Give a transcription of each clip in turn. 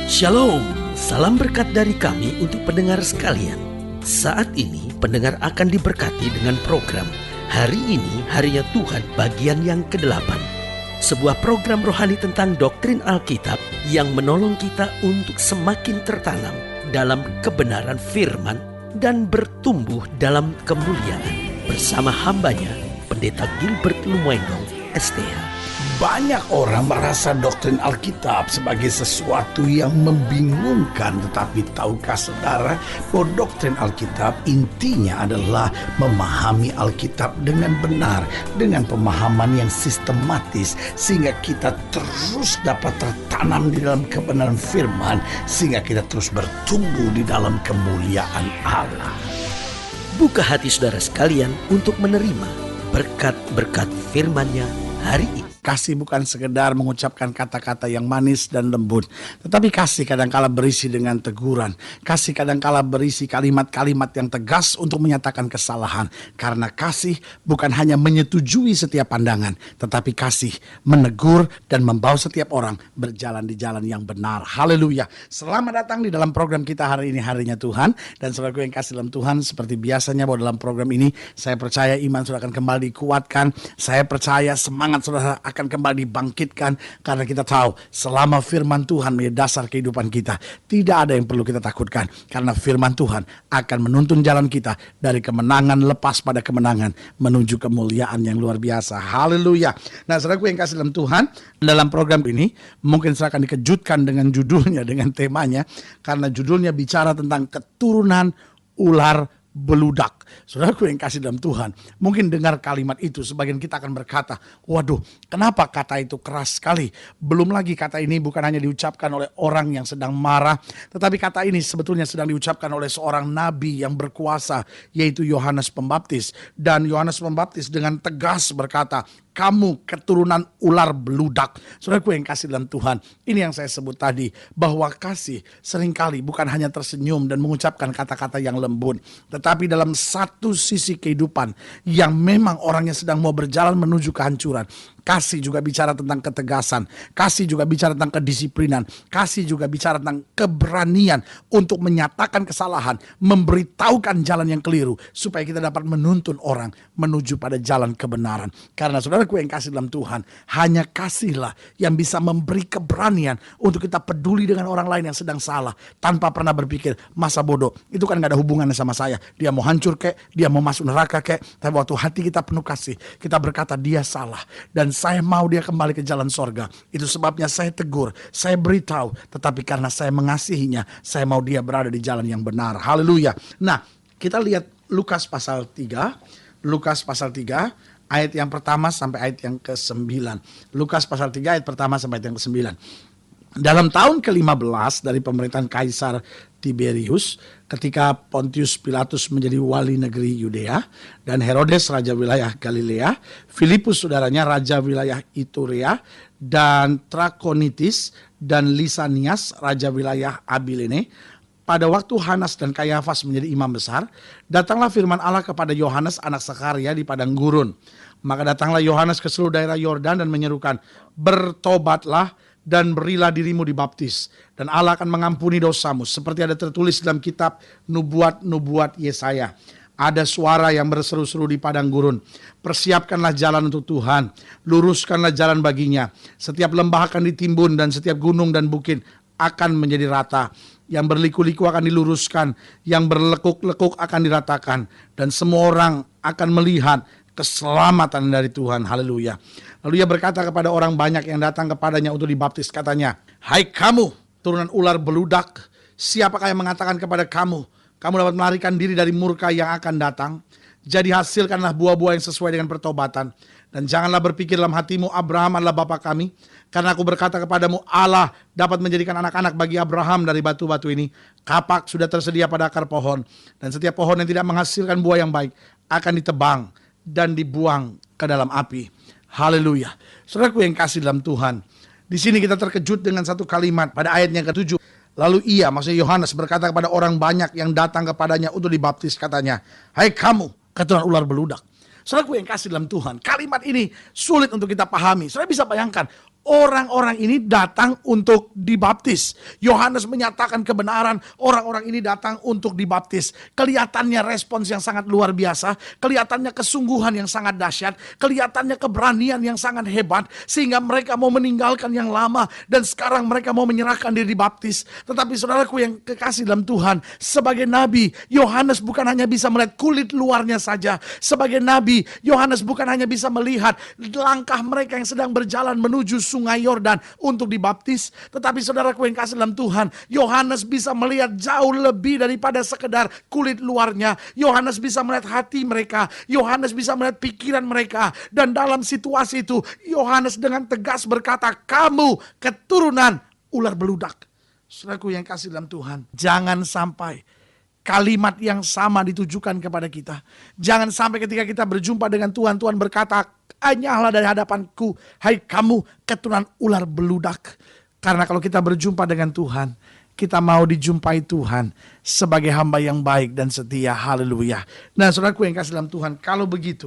Shalom, salam berkat dari kami untuk pendengar sekalian. Saat ini pendengar akan diberkati dengan program Hari Ini Harinya Tuhan bagian yang ke-8. Sebuah program rohani tentang doktrin Alkitab yang menolong kita untuk semakin tertanam dalam kebenaran firman dan bertumbuh dalam kemuliaan. Bersama hambanya, Pendeta Gilbert Lumwendong, STH. Banyak orang merasa doktrin Alkitab sebagai sesuatu yang membingungkan. Tetapi tahukah saudara bahwa doktrin Alkitab intinya adalah memahami Alkitab dengan benar, dengan pemahaman yang sistematis, sehingga kita terus dapat tertanam di dalam kebenaran firman, sehingga kita terus bertumbuh di dalam kemuliaan Allah. Buka hati saudara sekalian untuk menerima berkat-berkat firman-Nya hari ini. Kasih bukan sekedar mengucapkan kata-kata yang manis dan lembut, tetapi kasih kadangkala berisi dengan teguran. Kasih kadangkala berisi kalimat-kalimat yang tegas untuk menyatakan kesalahan. Karena kasih bukan hanya menyetujui setiap pandangan, tetapi kasih menegur dan membawa setiap orang berjalan di jalan yang benar. Haleluya. Selamat datang di dalam program kita hari ini, Harinya Tuhan. Dan saudaraku yang kasih dalam Tuhan, seperti biasanya bahwa dalam program ini saya percaya iman saudara akan kembali dikuatkan. Saya percaya semangat saudara akan kembali dibangkitkan, karena kita tahu selama firman Tuhan menjadi dasar kehidupan kita, tidak ada yang perlu kita takutkan, karena firman Tuhan akan menuntun jalan kita dari kemenangan lepas pada kemenangan menuju kemuliaan yang luar biasa. Haleluya. Nah, saudaraku yang kasih dalam Tuhan, dalam program ini mungkin saya akan dikejutkan dengan judulnya, dengan temanya, karena judulnya bicara tentang keturunan ular beludak. Saudaraku yang kasih dalam Tuhan, mungkin dengar kalimat itu, sebagian kita akan berkata, waduh, kenapa kata itu keras sekali? Belum lagi kata ini bukan hanya diucapkan oleh orang yang sedang marah, tetapi kata ini sebetulnya sedang diucapkan oleh seorang nabi yang berkuasa, yaitu Yohanes Pembaptis. Dan Yohanes Pembaptis dengan tegas berkata, kamu keturunan ular beludak. Saudaraku yang kasih dalam Tuhan, ini yang saya sebut tadi, bahwa kasih seringkali bukan hanya tersenyum dan mengucapkan kata-kata yang lembut, tetapi dalam satu sisi kehidupan yang memang orangnya sedang mau berjalan menuju kehancuran. Kasih juga bicara tentang ketegasan, kasih juga bicara tentang kedisiplinan, kasih juga bicara tentang keberanian untuk menyatakan kesalahan, memberitahukan jalan yang keliru, supaya kita dapat menuntun orang menuju pada jalan kebenaran. Karena saudaraku yang kasih dalam Tuhan, hanya kasihlah yang bisa memberi keberanian untuk kita peduli dengan orang lain yang sedang salah, tanpa pernah berpikir, masa bodoh, itu kan gak ada hubungannya sama saya, dia mau hancur kek, dia mau masuk neraka kek. Tapi waktu hati kita penuh kasih, kita berkata dia salah, dan saya mau dia kembali ke jalan sorga. Itu sebabnya saya tegur, saya beritahu, tetapi karena saya mengasihinya, saya mau dia berada di jalan yang benar. Haleluya. Nah, kita lihat Lukas pasal 3. Lukas pasal 3 ayat yang pertama sampai ayat yang ke-9. Lukas pasal 3 ayat pertama sampai ayat yang ke-9. Dalam tahun ke-15 dari pemerintahan Kaisar Tiberius, ketika Pontius Pilatus menjadi wali negeri Yudea, dan Herodes raja wilayah Galilea, Filipus saudaranya raja wilayah Iturea, dan Trakonitis dan Lisanias raja wilayah Abilene, pada waktu Hanas dan Kayafas menjadi imam besar, datanglah firman Allah kepada Yohanes anak Sakaria di padang gurun. Maka datanglah Yohanes ke seluruh daerah Yordan dan menyerukan, bertobatlah dan berilah dirimu dibaptis, dan Allah akan mengampuni dosamu, seperti ada tertulis dalam kitab nubuat Yesaya. Ada suara yang berseru-seru di padang gurun, persiapkanlah jalan untuk Tuhan, luruskanlah jalan baginya. Setiap lembah akan ditimbun dan setiap gunung dan bukit akan menjadi rata. Yang berliku-liku akan diluruskan, yang berlekuk-lekuk akan diratakan, dan semua orang akan melihat keselamatan dari Tuhan. Haleluya. Lalu ia berkata kepada orang banyak yang datang kepadanya untuk dibaptis, katanya, hai kamu turunan ular beludak, siapakah yang mengatakan kepada kamu, kamu dapat melarikan diri dari murka yang akan datang? Jadi hasilkanlah buah-buah yang sesuai dengan pertobatan, dan janganlah berpikir dalam hatimu, Abraham adalah bapa kami, karena aku berkata kepadamu, Allah dapat menjadikan anak-anak bagi Abraham dari batu-batu ini. Kapak sudah tersedia pada akar pohon, dan setiap pohon yang tidak menghasilkan buah yang baik akan ditebang dan dibuang ke dalam api. Haleluya. Saudaraku yang kasih dalam Tuhan, di sini kita terkejut dengan satu kalimat pada ayat yang ke-7. Lalu ia, maksudnya Yohanes, berkata kepada orang banyak yang datang kepadanya untuk dibaptis, katanya, hai kamu keturunan ular beludak. Saudaraku yang kasih dalam Tuhan, kalimat ini sulit untuk kita pahami. Saudara bisa bayangkan, Orang-orang ini datang untuk dibaptis. Yohanes menyatakan kebenaran, orang-orang ini datang untuk dibaptis. Kelihatannya respons yang sangat luar biasa, kelihatannya kesungguhan yang sangat dahsyat, kelihatannya keberanian yang sangat hebat, sehingga mereka mau meninggalkan yang lama, dan sekarang mereka mau menyerahkan diri dibaptis. Tetapi saudaraku yang kekasih dalam Tuhan, sebagai nabi, Yohanes bukan hanya bisa melihat kulit luarnya saja. Sebagai nabi, Yohanes bukan hanya bisa melihat langkah mereka yang sedang berjalan menuju Sungai Yordan untuk dibaptis, tetapi saudaraku yang kasih dalam Tuhan, Yohanes bisa melihat jauh lebih daripada sekedar kulit luarnya. Yohanes bisa melihat hati mereka, Yohanes bisa melihat pikiran mereka, dan dalam situasi itu Yohanes dengan tegas berkata, "Kamu keturunan ular beludak." Saudaraku yang kasih dalam Tuhan, jangan sampai kalimat yang sama ditujukan kepada kita. Jangan sampai ketika kita berjumpa dengan Tuhan, Tuhan berkata, "Hanyalah dari hadapanku, hai kamu keturunan ular beludak." Karena kalau kita berjumpa dengan Tuhan, kita mau dijumpai Tuhan sebagai hamba yang baik dan setia. Haleluya. Nah, saudaraku yang kasih dalam Tuhan, kalau begitu,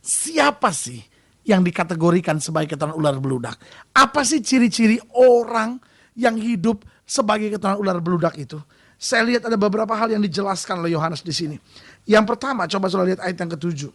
siapa sih yang dikategorikan sebagai keturunan ular beludak? Apa sih ciri-ciri orang yang hidup sebagai keturunan ular beludak itu? Saya lihat ada beberapa hal yang dijelaskan oleh Yohanes di sini. Yang pertama, coba saudara lihat ayat yang ke-7.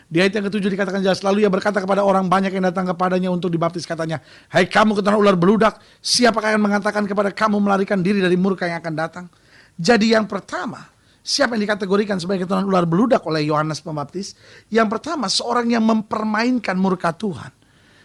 Di ayat yang ke-7 dikatakan jelas, lalu ia berkata kepada orang banyak yang datang kepadanya untuk dibaptis, katanya, "Hai kamu keturunan ular beludak, siapakah yang mengatakan kepada kamu melarikan diri dari murka yang akan datang?" Jadi yang pertama, siapa yang dikategorikan sebagai keturunan ular beludak oleh Yohanes Pembaptis? Yang pertama, seorang yang mempermainkan murka Tuhan.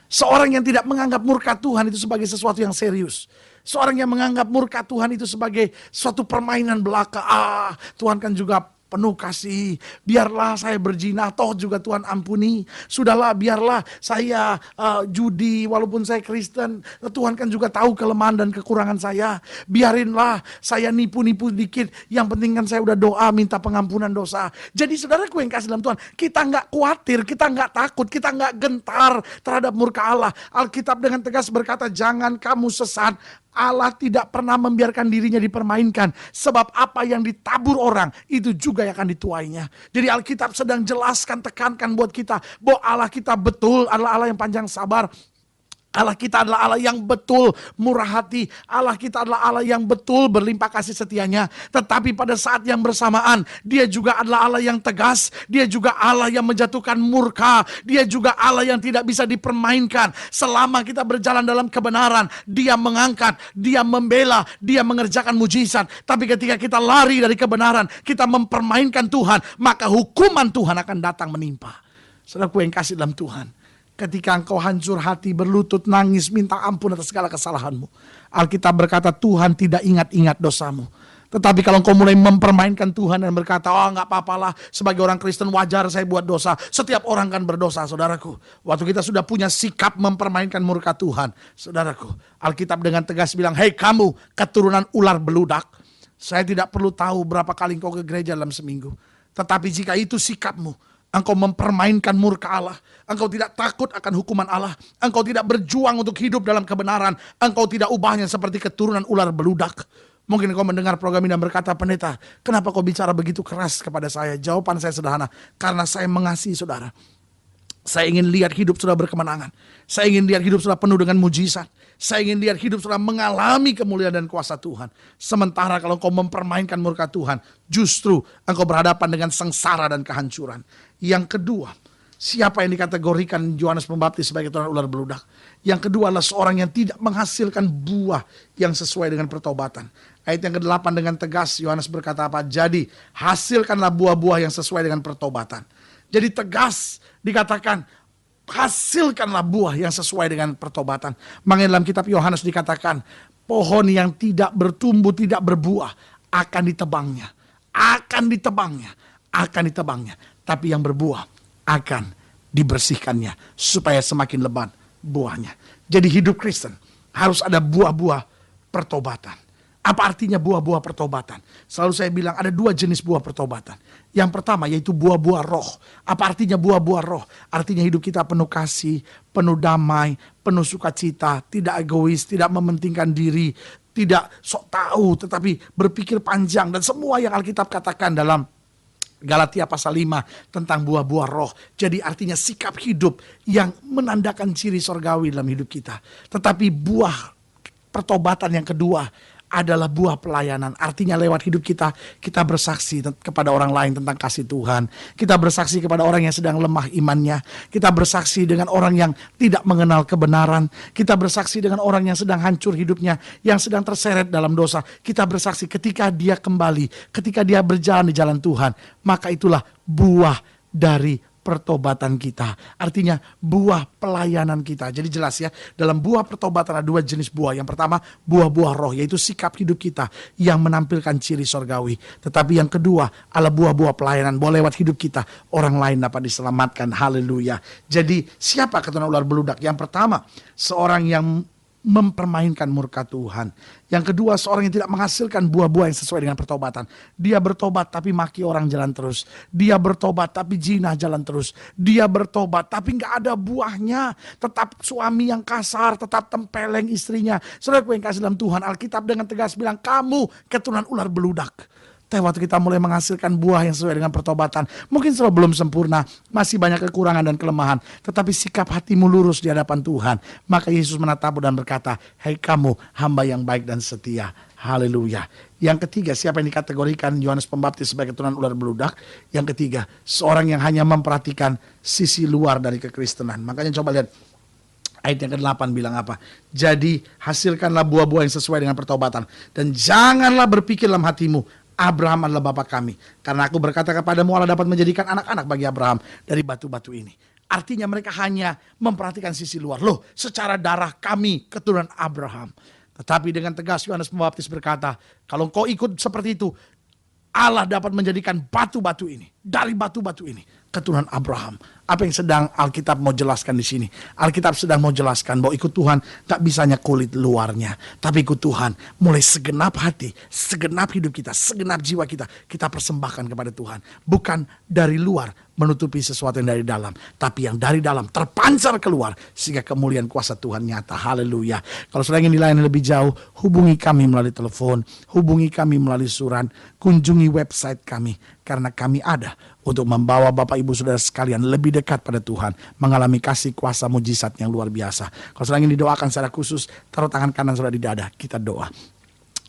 Seorang yang tidak menganggap murka Tuhan itu sebagai sesuatu yang serius. Seorang yang menganggap murka Tuhan itu sebagai suatu permainan belaka. Tuhan kan juga penuh kasih, biarlah saya berzina, toh juga Tuhan ampuni. Sudahlah, biarlah saya judi, walaupun saya Kristen, Tuhan kan juga tahu kelemahan dan kekurangan saya. Biarinlah saya nipu-nipu dikit, yang penting kan saya udah doa minta pengampunan dosa. Jadi saudaraku yang kasih dalam Tuhan, kita nggak khawatir, kita nggak takut, kita nggak gentar terhadap murka Allah. Alkitab dengan tegas berkata, jangan kamu sesat. Allah tidak pernah membiarkan dirinya dipermainkan. Sebab apa yang ditabur orang, itu juga yang akan dituainya. Jadi Alkitab sedang jelaskan, tekankan buat kita, bahwa Allah kita betul adalah Allah yang panjang sabar. Allah kita adalah Allah yang betul murah hati. Allah kita adalah Allah yang betul berlimpah kasih setianya. Tetapi pada saat yang bersamaan, Dia juga adalah Allah yang tegas. Dia juga Allah yang menjatuhkan murka. Dia juga Allah yang tidak bisa dipermainkan. Selama kita berjalan dalam kebenaran, Dia mengangkat, Dia membela, Dia mengerjakan mujizat. Tapi ketika kita lari dari kebenaran, kita mempermainkan Tuhan, maka hukuman Tuhan akan datang menimpa. Saudaraku yang kasih dalam Tuhan, ketika engkau hancur hati, berlutut, nangis, minta ampun atas segala kesalahanmu, Alkitab berkata Tuhan tidak ingat-ingat dosamu. Tetapi kalau engkau mulai mempermainkan Tuhan dan berkata, "Oh gak apa-apalah, sebagai orang Kristen wajar saya buat dosa." Setiap orang kan berdosa, saudaraku. Waktu kita sudah punya sikap mempermainkan murka Tuhan, saudaraku, Alkitab dengan tegas bilang, "Hei kamu keturunan ular beludak." Saya tidak perlu tahu berapa kali engkau ke gereja dalam seminggu. Tetapi jika itu sikapmu, engkau mempermainkan murka Allah, engkau tidak takut akan hukuman Allah, engkau tidak berjuang untuk hidup dalam kebenaran, engkau tidak ubahnya seperti keturunan ular beludak. Mungkin engkau mendengar program ini dan berkata, "Pendeta, kenapa kau bicara begitu keras kepada saya?" Jawaban saya sederhana, karena saya mengasihi saudara. Saya ingin lihat hidup saudara berkemenangan. Saya ingin lihat hidup saudara penuh dengan mujizat. Saya ingin lihat hidup saudara mengalami kemuliaan dan kuasa Tuhan. Sementara kalau engkau mempermainkan murka Tuhan, justru engkau berhadapan dengan sengsara dan kehancuran. Yang kedua, siapa yang dikategorikan Yohanes Pembaptis sebagai keturunan ular beludak? Yang kedua adalah seorang yang tidak menghasilkan buah yang sesuai dengan pertobatan. Ayat yang ke-8 dengan tegas Yohanes berkata apa? Jadi hasilkanlah buah-buah yang sesuai dengan pertobatan. Jadi tegas dikatakan, hasilkanlah buah yang sesuai dengan pertobatan. Makanya dalam kitab Yohanes dikatakan, pohon yang tidak bertumbuh, tidak berbuah, akan ditebangnya. Akan ditebangnya. Akan ditebangnya. Tapi yang berbuah akan dibersihkannya, supaya semakin lebat buahnya. Jadi hidup Kristen harus ada buah-buah pertobatan. Apa artinya buah-buah pertobatan? Selalu saya bilang ada dua jenis buah pertobatan. Yang pertama yaitu buah-buah roh. Apa artinya buah-buah roh? Artinya hidup kita penuh kasih, penuh damai, penuh sukacita, tidak egois, tidak mementingkan diri, tidak sok tahu, tetapi berpikir panjang. Dan semua yang Alkitab katakan dalam Galatia pasal 5 tentang buah-buah roh. Jadi artinya sikap hidup yang menandakan ciri sorgawi dalam hidup kita. Tetapi buah pertobatan yang kedua adalah buah pelayanan. Artinya lewat hidup kita, kita bersaksi kepada orang lain tentang kasih Tuhan. Kita bersaksi kepada orang yang sedang lemah imannya. Kita bersaksi dengan orang yang tidak mengenal kebenaran. Kita bersaksi dengan orang yang sedang hancur hidupnya, yang sedang terseret dalam dosa. Kita bersaksi ketika dia kembali, ketika dia berjalan di jalan Tuhan. Maka itulah buah dari pertobatan kita. Artinya buah pelayanan kita. Jadi jelas ya, dalam buah pertobatan ada dua jenis buah. Yang pertama buah-buah roh, yaitu sikap hidup kita yang menampilkan ciri sorgawi. Tetapi yang kedua adalah buah-buah pelayanan. Bahwa lewat hidup kita orang lain dapat diselamatkan. Haleluya. Jadi siapa keturunan ular beludak? Yang pertama, seorang yang mempermainkan murka Tuhan. Yang kedua, seorang yang tidak menghasilkan buah-buah yang sesuai dengan pertobatan. Dia bertobat tapi maki orang jalan terus. Dia bertobat tapi zina jalan terus. Dia bertobat tapi gak ada buahnya. Tetap suami yang kasar, tetap tempeleng istrinya. Saudaraku yang kasih dalam Tuhan, Alkitab dengan tegas bilang, kamu keturunan ular beludak. Tapi waktu kita mulai menghasilkan buah yang sesuai dengan pertobatan, mungkin selalu belum sempurna, masih banyak kekurangan dan kelemahan, tetapi sikap hatimu lurus di hadapan Tuhan. Maka Yesus menatapmu dan berkata, hei kamu hamba yang baik dan setia. Haleluya. Yang ketiga, siapa yang dikategorikan Yohanes Pembaptis sebagai keturunan ular beludak? Yang ketiga, seorang yang hanya memperhatikan sisi luar dari kekristenan. Makanya coba lihat ayat yang ke-8 bilang apa? Jadi hasilkanlah buah-buah yang sesuai dengan pertobatan, dan janganlah berpikir dalam hatimu, Abraham adalah bapa kami. Karena aku berkata kepadamu, Allah dapat menjadikan anak-anak bagi Abraham dari batu-batu ini. Artinya mereka hanya memperhatikan sisi luar. Loh, secara darah kami keturunan Abraham. Tetapi dengan tegas Yohanes Pembaptis berkata, kalau kau ikut seperti itu, Allah dapat menjadikan batu-batu ini, dari batu-batu ini, keturunan Abraham. Apa yang sedang Alkitab mau jelaskan di sini? Alkitab sedang mau jelaskan bahwa ikut Tuhan tak bisanya kulit luarnya, tapi ikut Tuhan mulai segenap hati, segenap hidup kita, segenap jiwa kita, kita persembahkan kepada Tuhan. Bukan dari luar menutupi sesuatu yang dari dalam, tapi yang dari dalam terpancar keluar sehingga kemuliaan kuasa Tuhan nyata. Haleluya. Kalau saudara ingin dilayani lebih jauh, hubungi kami melalui telepon, hubungi kami melalui surat, kunjungi website kami, karena kami ada untuk membawa Bapak Ibu Saudara sekalian lebih dekat pada Tuhan, mengalami kasih kuasa mujizat yang luar biasa. Kalau saudara ingin didoakan secara khusus, taruh tangan kanan saudara di dada, kita doa.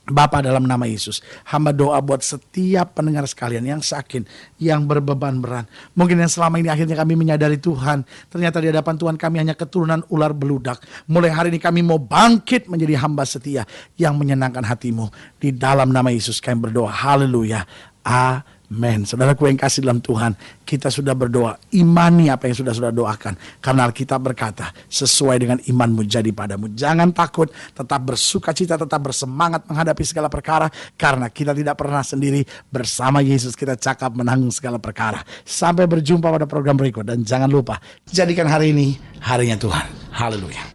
Bapa, dalam nama Yesus, hamba doa buat setiap pendengar sekalian yang sakit, yang berbeban berat. Mungkin yang selama ini akhirnya kami menyadari Tuhan, ternyata di hadapan Tuhan kami hanya keturunan ular beludak. Mulai hari ini kami mau bangkit menjadi hamba setia yang menyenangkan hatimu. Di dalam nama Yesus kami berdoa. Haleluya. Amin. Saudaraku yang kasih dalam Tuhan, kita sudah berdoa, imani apa yang sudah doakan. Karena Alkitab berkata, sesuai dengan imanmu jadi padamu. Jangan takut, tetap bersuka cita, tetap bersemangat menghadapi segala perkara. Karena kita tidak pernah sendiri, bersama Yesus kita cakap menanggung segala perkara. Sampai berjumpa pada program berikut. Dan jangan lupa, jadikan hari ini harinya Tuhan. Haleluya.